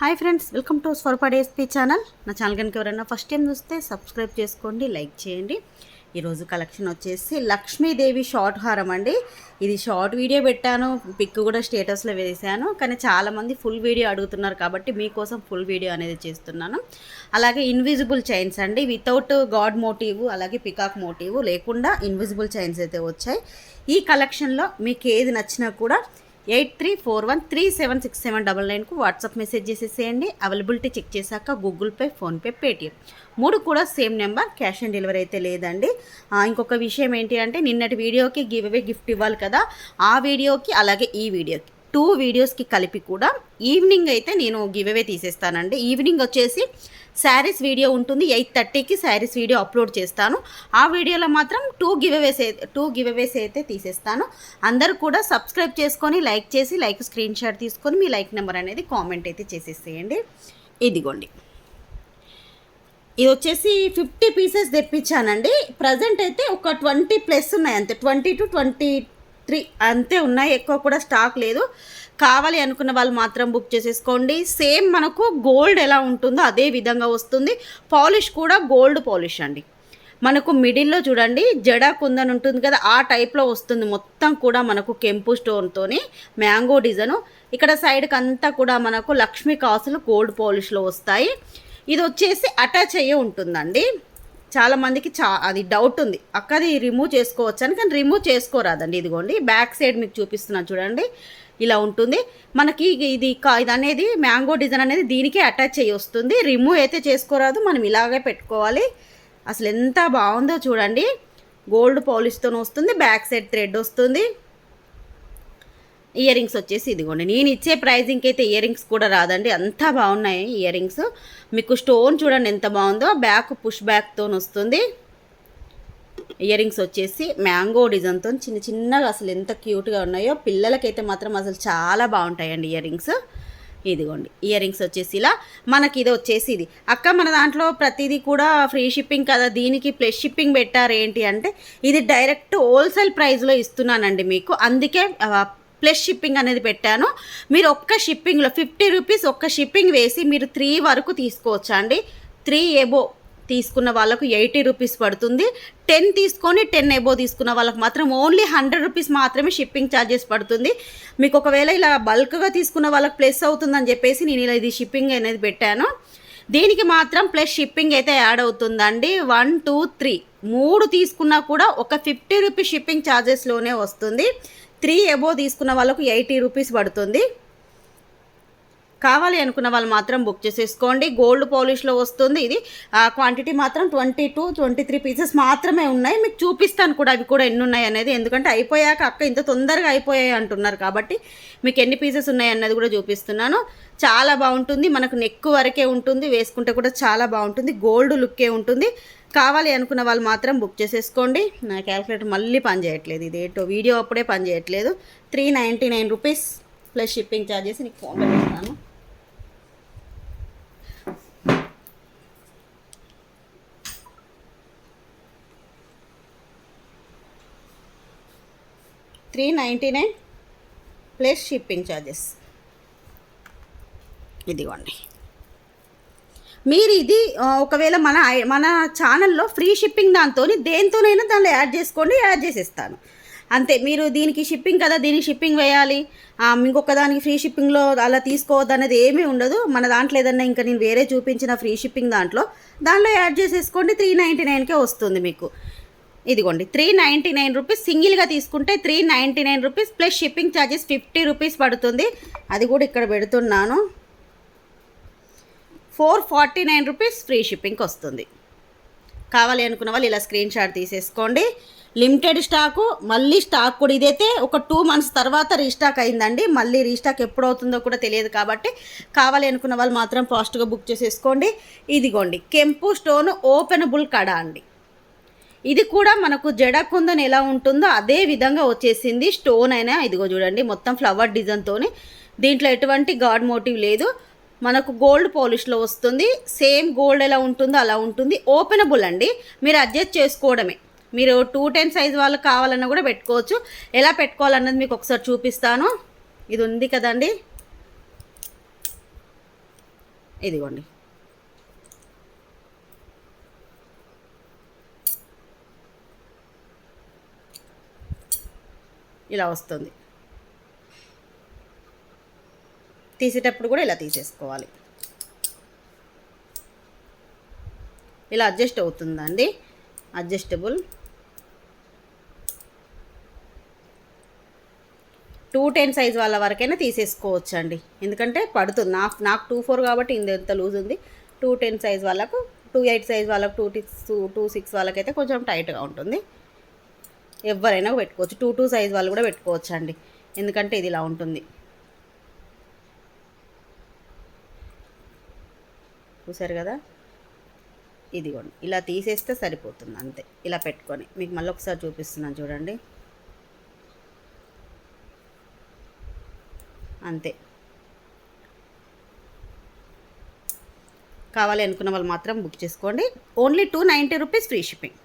Hi friends, welcome to స్వరపాడే SP channel. నా channel కనుక ఎవరైనా ఫస్ట్ టైం చూస్తే సబ్స్క్రైబ్ చేసుకోండి, లైక్ చేయండి. ఈరోజు కలెక్షన్ వచ్చేసి లక్ష్మీదేవి షార్ట్ హారం అండి. ఇది షార్ట్ వీడియో పెట్టాను, పిక్ కూడా స్టేటస్లో వేసాను, కానీ చాలామంది ఫుల్ వీడియో అడుగుతున్నారు కాబట్టి మీకోసం ఫుల్ వీడియో అనేది చేస్తున్నాను. అలాగే ఇన్విజిబుల్ చైన్స్ అండి, వితౌట్ గాడ్ మోటివ్, అలాగే పికాక్ మోటివ్ లేకుండా ఇన్విజిబుల్ చైన్స్ అయితే వచ్చాయి. ఈ కలెక్షన్లో మీకు ఏది నచ్చినా కూడా 8341376799కు వాట్సాప్ మెసేజ్ చేసేసేయండి. అవైలబిలిటీ చెక్ చేశాక గూగుల్ పే, ఫోన్పే, పేటిఎం 3 కూడా same number. Cash on delivery అయితే లేదండి. ఇంకొక విషయం ఏంటి అంటే, నిన్నటి వీడియోకి గివ్ అవే గిఫ్ట్ ఇవ్వాలి కదా, ఆ వీడియోకి అలాగే ఈ వీడియోకి 2 వీడియోస్కి కలిపి కూడా ఈవినింగ్ అయితే నేను గివ్ అవే తీసేస్తానండి. ఈవినింగ్ వచ్చేసి శారీస్ వీడియో ఉంటుంది, 8:30కి శారీస్ వీడియో అప్లోడ్ చేస్తాను. ఆ వీడియోలో మాత్రం 2 గివ్ అవేస్ అయితే తీసేస్తాను. అందరూ కూడా సబ్స్క్రైబ్ చేసుకొని లైక్ చేసి స్క్రీన్ షాట్ తీసుకొని మీ లైక్ నెంబర్ అనేది కామెంట్ అయితే చేసేసేయండి. ఇదిగోండి, ఇది వచ్చేసి 50 పీసెస్ తెప్పించానండి. ప్రజెంట్ అయితే ఒక 20+ ఉన్నాయి, అంతే 20 to 23 అంతే ఉన్నాయి, ఎక్కువ కూడా స్టాక్ లేదు. కావాలి అనుకున్న వాళ్ళు మాత్రం బుక్ చేసేసుకోండి. సేమ్ మనకు గోల్డ్ ఎలా ఉంటుందో అదే విధంగా వస్తుంది. పాలిష్ కూడా గోల్డ్ పాలిష్ అండి. మనకు మిడిల్లో చూడండి జడా కుందన్ ఉంటుంది కదా, ఆ టైప్లో వస్తుంది. మొత్తం కూడా మనకు కెంపు స్టోన్తోని మ్యాంగో డిజైను. ఇక్కడ సైడ్కి అంతా కూడా మనకు లక్ష్మీ కాసులు గోల్డ్ పాలిష్లో వస్తాయి. ఇది వచ్చేసి అటాచ్ అయ్యే ఉంటుందండి. చాలామందికి అది డౌట్ ఉంది, అక్కది రిమూవ్ చేసుకోవచ్చు అని, కానీ రిమూవ్ చేసుకోరాదండి. ఇదిగోండి బ్యాక్ సైడ్ మీకు చూపిస్తున్నాను చూడండి, ఇలా ఉంటుంది. మనకి ఇది అనేది మ్యాంగో డిజైన్ అనేది దీనికే అటాచ్ అయ్యి వస్తుంది. రిమూవ్ అయితే చేసుకోరాదు, మనం ఇలాగే పెట్టుకోవాలి. అసలు ఎంత బాగుందో చూడండి, గోల్డ్ పాలిష్తో వస్తుంది. బ్యాక్ సైడ్ థ్రెడ్ వస్తుంది. ఇయర్ రింగ్స్ వచ్చేసి ఇదిగోండి, నేను ఇచ్చే ప్రైజింగ్కి అయితే ఇయర్ రింగ్స్ కూడా రాదండి, అంతా బాగున్నాయి ఇయర్ రింగ్స్. మీకు స్టోన్ చూడండి ఎంత బాగుందో, బ్యాక్ పుష్ బ్యాక్తో వస్తుంది. ఇయర్ రింగ్స్ వచ్చేసి మ్యాంగో డిజైన్తో చిన్న చిన్నగా అసలు ఎంత క్యూట్గా ఉన్నాయో. పిల్లలకైతే మాత్రం అసలు చాలా బాగుంటాయండి ఇయర్ రింగ్స్. ఇదిగోండి ఇయర్ రింగ్స్ వచ్చేసి ఇలా మనకి. ఇది వచ్చేసి ఇది అక్క మన దాంట్లో ప్రతిదీ కూడా ఫ్రీ షిప్పింగ్ కదా, దీనికి ప్లస్ షిప్పింగ్ పెట్టారు ఏంటి అంటే, ఇది డైరెక్ట్ హోల్సేల్ ప్రైస్లో ఇస్తున్నానండి మీకు, అందుకే ప్లస్ షిప్పింగ్ అనేది పెట్టాను. మీరు ఒక్క షిప్పింగ్లో 50 రూపీస్ ఒక్క షిప్పింగ్ వేసి మీరు 3 వరకు తీసుకోవచ్చా అండి. 3 ఎబో తీసుకున్న వాళ్ళకు 80 రూపీస్ పడుతుంది. 10 తీసుకొని 10 ఎబో తీసుకున్న వాళ్ళకి మాత్రం ఓన్లీ 100 రూపీస్ మాత్రమే షిప్పింగ్ ఛార్జెస్ పడుతుంది. మీకు ఒకవేళ ఇలా బల్క్గా తీసుకున్న వాళ్ళకి ప్లస్ అవుతుందని చెప్పేసి నేను ఇలా ఇది షిప్పింగ్ అనేది పెట్టాను. దీనికి మాత్రం ప్లస్ షిప్పింగ్ అయితే యాడ్ అవుతుందండి. 1, 2, 3 తీసుకున్నా కూడా ఒక 50 రూపీస్ షిప్పింగ్ ఛార్జెస్లోనే వస్తుంది. 3 ఎబో తీసుకున్న వాళ్ళకు 80 రూపీస్ పడుతుంది. కావాలి అనుకున్న వాళ్ళు మాత్రం బుక్ చేసేసుకోండి. గోల్డ్ పాలిష్లో వస్తుంది. ఇది క్వాంటిటీ మాత్రం 20 to 23 పీసెస్ మాత్రమే ఉన్నాయి. మీకు చూపిస్తాను కూడా అవి కూడా ఎన్ని ఉన్నాయి అనేది, ఎందుకంటే అయిపోయాక అక్క ఇంత తొందరగా అయిపోయాయి అంటున్నారు కాబట్టి మీకు ఎన్ని పీసెస్ ఉన్నాయి అన్నది కూడా చూపిస్తున్నాను. చాలా బాగుంటుంది, మనకు నెక్ వరకే ఉంటుంది, వేసుకుంటే కూడా చాలా బాగుంటుంది, గోల్డ్ లుక్కే ఉంటుంది. కావాలి అనుకున్న వాళ్ళు మాత్రం బుక్ చేసేసుకోండి. నా క్యాల్కులేటర్ మళ్ళీ పని చేయట్లేదు, ఇదేంటో వీడియో అప్పుడే పని చేయట్లేదు. 399 రూపీస్ ప్లస్ షిప్పింగ్ ఛార్జెస్. నీకు ఫోన్లో పెడతాను. $399 ప్లస్ షిప్పింగ్ ఛార్జెస్. ఇదిగోండి, మీరు ఇది ఒకవేళ మన ఛానల్లో ఫ్రీ షిప్పింగ్ దేంతోనైనా దానిలో యాడ్ చేసుకోండి, యాడ్ చేసేస్తాను అంతే. మీరు దీనికి షిప్పింగ్ కదా, దీనికి షిప్పింగ్ వేయాలి, ఇంకొక దానికి ఫ్రీ షిప్పింగ్లో అలా తీసుకోవద్దు అనేది ఏమీ ఉండదు. మన దాంట్లో ఏదన్నా ఇంకా నేను వేరే చూపించిన ఫ్రీ షిప్పింగ్ దాంట్లో యాడ్ చేసేసుకోండి. 399కే వస్తుంది మీకు. ఇదిగోండి 399 రూపీస్. సింగిల్గా తీసుకుంటే 399 rupees plus shipping charges 50 rupees పడుతుంది. అది కూడా ఇక్కడ పెడుతున్నాను. 449 రూపీస్ ఫ్రీ షిప్పింగ్కి వస్తుంది. కావాలి అనుకున్న వాళ్ళు ఇలా స్క్రీన్ షాట్ తీసేసుకోండి. లిమిటెడ్ స్టాకు, మళ్ళీ స్టాక్ కూడా ఇదైతే ఒక 2 months తర్వాత రీస్టాక్ అయిందండి. మళ్ళీ రీస్టాక్ ఎప్పుడు అవుతుందో కూడా తెలియదు కాబట్టి కావాలి అనుకున్న వాళ్ళు మాత్రం ఫాస్ట్గా బుక్ చేసేసుకోండి. ఇదిగోండి కెంపు స్టోన్ ఓపెనబుల్ కడ అండి. ఇది కూడా మనకు జడ కుందన్ ఎలా ఉంటుందో అదే విధంగా వచ్చేసింది. స్టోన్ అయినా ఇదిగో చూడండి మొత్తం ఫ్లవర్ డిజైన్తో, దీంట్లో ఎటువంటి గాడ్ మోటివ్ లేదు. మనకు గోల్డ్ పాలిష్లో వస్తుంది. సేమ్ గోల్డ్ ఎలా ఉంటుందో అలా ఉంటుంది. ఓపెనబుల్ అండి, మీరు అడ్జస్ట్ చేసుకోవడమే. మీరు 210 సైజ్ వాళ్ళకి కావాలన్నా కూడా పెట్టుకోవచ్చు. ఎలా పెట్టుకోవాలన్నది మీకు ఒకసారి చూపిస్తాను. ఇది ఉంది కదండి, ఇదిగోండి. ఇలా వస్తుంది. తీసేటప్పుడు కూడా ఇలా తీసేసుకోవాలి. ఇలా అడ్జస్ట్ అవుతుందండి, అడ్జస్టబుల్. 210 సైజ్ వాళ్ళ వరకైనా తీసేసుకోవచ్చు అండి, ఎందుకంటే పడుతుంది. నాకు 24 కాబట్టి ఇంత లూజ్ ఉంది. 210 సైజ్ వాళ్ళకు, 28 సైజ్ వాళ్ళకు, 26 వాళ్ళకైతే కొంచెం టైట్గా ఉంటుంది. ఎవరైనా పెట్టుకోవచ్చు. 22 సైజ్ వాళ్ళు కూడా పెట్టుకోవచ్చు అండి, ఎందుకంటే ఇది ఇలా ఉంటుంది. చూసారు కదా, ఇదిగోండి. ఇలా తీసేస్తే సరిపోతుంది అంతే. ఇలా పెట్టుకొని మీకు మళ్ళీ ఒకసారి చూపిస్తున్నాను చూడండి, అంతే. కావాలి అనుకున్న వాళ్ళు మాత్రం బుక్ చేసుకోండి. Only 290 rupees free shipping.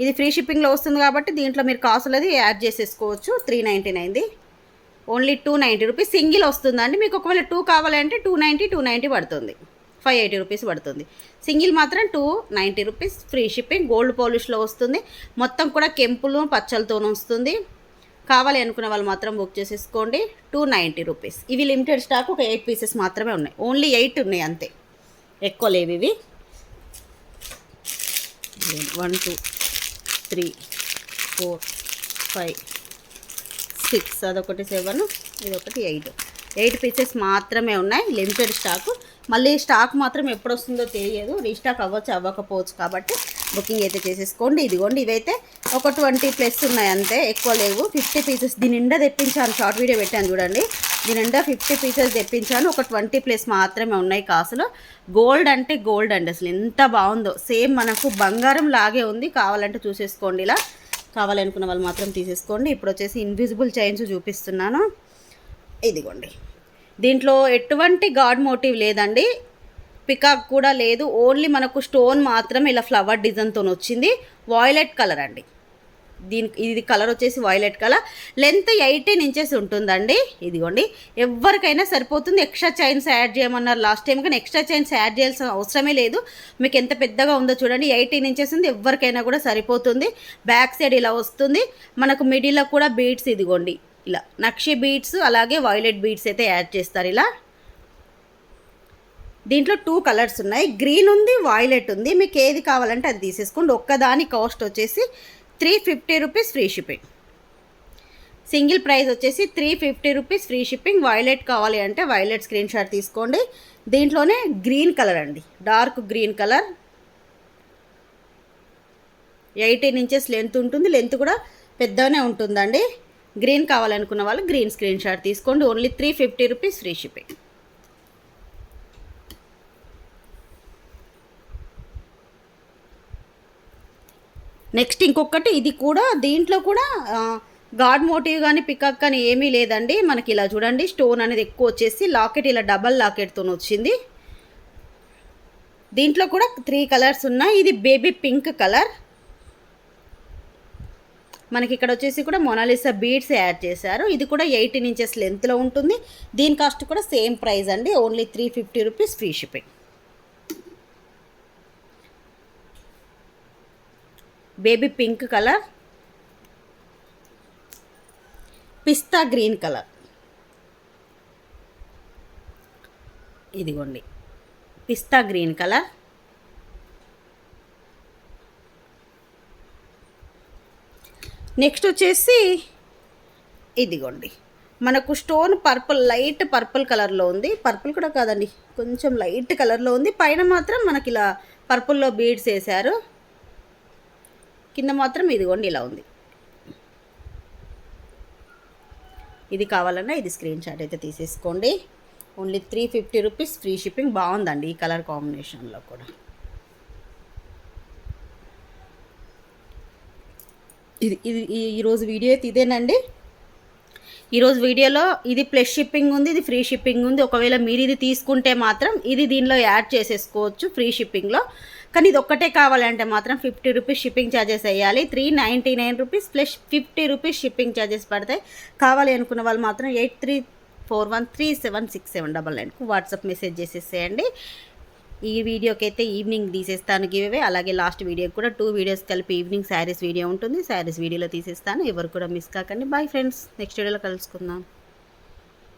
ఇది ఫ్రీ షిప్పింగ్లో వస్తుంది కాబట్టి దీంట్లో మీరు కాసులది యాడ్ చేసేసుకోవచ్చు. 399ది, ఓన్లీ 290 రూపీస్ సింగిల్ వస్తుందండి. మీకు ఒకవేళ 2 కావాలంటే 290 పడుతుంది, 580 రూపీస్ పడుతుంది. సింగిల్ మాత్రం 290 రూపీస్ ఫ్రీ షిప్పింగ్. గోల్డ్ పాలిష్లో వస్తుంది, మొత్తం కూడా కెంపులు పచ్చలతో వస్తుంది. కావాలి అనుకున్న వాళ్ళు మాత్రం బుక్ చేసేసుకోండి. 290 రూపీస్. ఇవి లిమిటెడ్ స్టాక్, ఒక 8 పీసెస్ మాత్రమే ఉన్నాయి. ఓన్లీ 8 ఉన్నాయి అంతే, ఎక్కువ లేవు ఇవి. 1 2 3 4 5 6, అదొకటి 7, ఇదొకటి 8 పీసెస్ మాత్రమే ఉన్నాయి, లిమిటెడ్ స్టాకు. మళ్ళీ స్టాక్ మాత్రం ఎప్పుడు వస్తుందో తెలియదు, రీస్టాక్ అవ్వకపోవచ్చు కాబట్టి బుకింగ్ అయితే చేసేసుకోండి. ఇదిగోండి, ఇవైతే ఒక 20+ ఉన్నాయి అంతే, ఎక్కువ లేవు. 50 పీసెస్ దీని నిండా తెప్పించాను, షార్ట్ వీడియో పెట్టాను చూడండి. దీని నిండా 50 పీసెస్ తెప్పించాను, ఒక 20+ మాత్రమే ఉన్నాయి కాసులు. గోల్డ్ అంటే గోల్డ్ అండి, అసలు ఎంత బాగుందో, సేమ్ మనకు బంగారం లాగే ఉంది. కావాలంటే చూసేసుకోండి, ఇలా కావాలనుకున్న వాళ్ళు మాత్రం తీసేసుకోండి. ఇప్పుడు వచ్చేసి ఇన్విజిబుల్ చైన్స్ చూపిస్తున్నాను. ఇదిగోండి, దీంట్లో ఎటువంటి గాడ్ మోటివ్ లేదండి, పికాక్ కూడా లేదు, ఓన్లీ మనకు స్టోన్ మాత్రం ఇలా ఫ్లవర్ డిజైన్తో వచ్చింది. వాయిలెట్ కలర్ అండి, ఇది కలర్ వచ్చేసి వాయిలెట్ కలర్. లెంత్ 18 ఇంచెస్ ఉంటుందండి. ఇదిగోండి, ఎవరికైనా సరిపోతుంది. ఎక్స్ట్రా చైన్స్ యాడ్ చేయమన్నారు లాస్ట్ టైం, కానీ ఎక్స్ట్రా చైన్స్ యాడ్ చేయాల్సిన అవసరమే లేదు. మీకు ఎంత పెద్దగా ఉందో చూడండి, 18 ఇంచెస్ ఉంది, ఎవరికైనా కూడా సరిపోతుంది. బ్యాక్ సైడ్ ఇలా వస్తుంది, మనకు మిడిల్లో కూడా బీడ్స్, ఇదిగోండి ఇలా నక్షి బీడ్స్, అలాగే వాయిలెట్ బీడ్స్ అయితే యాడ్ చేస్తారు ఇలా. దీంట్లో 2 కలర్స్ ఉన్నాయి, గ్రీన్ ఉంది, వాయిలెట్ ఉంది. మీకు ఏది కావాలంటే అది తీసేసుకోండి. ఒక్కదాని కాస్ట్ వచ్చేసి 350 rupees free shipping. Single price వచ్చేసి 350 రూపీస్ ఫ్రీ షిప్పింగ్. వాయిలెట్ కావాలి అంటే వాయిలెట్ స్క్రీన్ షాట్ తీసుకోండి. దీంట్లోనే గ్రీన్ కలర్ అండి, dark green colour, 18 inches length ఉంటుంది, లెంత్ కూడా పెద్దగానే ఉంటుందండి. గ్రీన్ కావాలనుకున్న వాళ్ళు గ్రీన్ స్క్రీన్ షాట్ తీసుకోండి. Only 350 rupees free shipping. Next ఇంకొకటి, ఇది కూడా దీంట్లో కూడా గాడ్ మోటివ్ కానీ పికాక్ కానీ ఏమీ లేదండి. మనకి ఇలా చూడండి, స్టోన్ అనేది ఎక్కువ వచ్చేసి లాకెట్ ఇలా డబల్ లాకెట్తో వచ్చింది. దీంట్లో కూడా 3 కలర్స్ ఉన్నాయి. ఇది బేబీ పింక్ కలర్. మనకి ఇక్కడ వచ్చేసి కూడా మొనాలిసా బీడ్స్ యాడ్ చేశారు. ఇది కూడా 18 ఇంచెస్ లెంత్లో ఉంటుంది. దీని కాస్ట్ కూడా సేమ్ ప్రైస్ అండి, only 350 rupees free shipping. Baby pink colour, pista green colour, ఇదిగోండి పిస్తా గ్రీన్ కలర్. నెక్స్ట్ వచ్చేసి ఇదిగోండి, మనకు స్టోన్ పర్పుల్, లైట్ పర్పుల్ కలర్లో ఉంది. పర్పుల్ కూడా కాదండి, కొంచెం లైట్ కలర్లో ఉంది. పైన మాత్రం మనకి ఇలా పర్పుల్లో బీడ్స్ వేశారు, కింద మాత్రం ఇదిగోండి ఇలా ఉంది. ఇది కావాలన్నా ఇది స్క్రీన్ షాట్ అయితే తీసేసుకోండి. Only 350 rupees free shipping. బాగుందండి ఈ కలర్ కాంబినేషన్లో కూడా. ఇది ఈరోజు వీడియో అయితే ఇదేనండి. ఈరోజు వీడియోలో ఇది ప్లస్ షిప్పింగ్ ఉంది, ఇది ఫ్రీ షిప్పింగ్ ఉంది. ఒకవేళ మీరు ఇది తీసుకుంటే మాత్రం ఇది దీనిలో యాడ్ చేసేసుకోవచ్చు ఫ్రీ షిప్పింగ్లో. కానీ ఇది ఒక్కటే కావాలంటే మాత్రం 50 రూపీస్ షిప్పింగ్ ఛార్జెస్ వేయాలి. 399 rupees plus 50 rupees shipping charges పడతాయి. కావాలి అనుకున్న వాళ్ళు మాత్రం 91376799కు వాట్సాప్ మెసేజ్ చేసేసేయండి. ఈ వీడియోకి అయితే ఈవినింగ్ తీసేస్తాను గివ్. అలాగే లాస్ట్ వీడియోకి కూడా 2 వీడియోస్ కలిపి ఈవినింగ్ శారీస్ వీడియో ఉంటుంది. శారీస్ వీడియోలో తీసేస్తాను. ఎవరు కూడా మిస్ కాకండి. బాయ్ ఫ్రెండ్స్, నెక్స్ట్ వీడియోలో కలుసుకుందాం.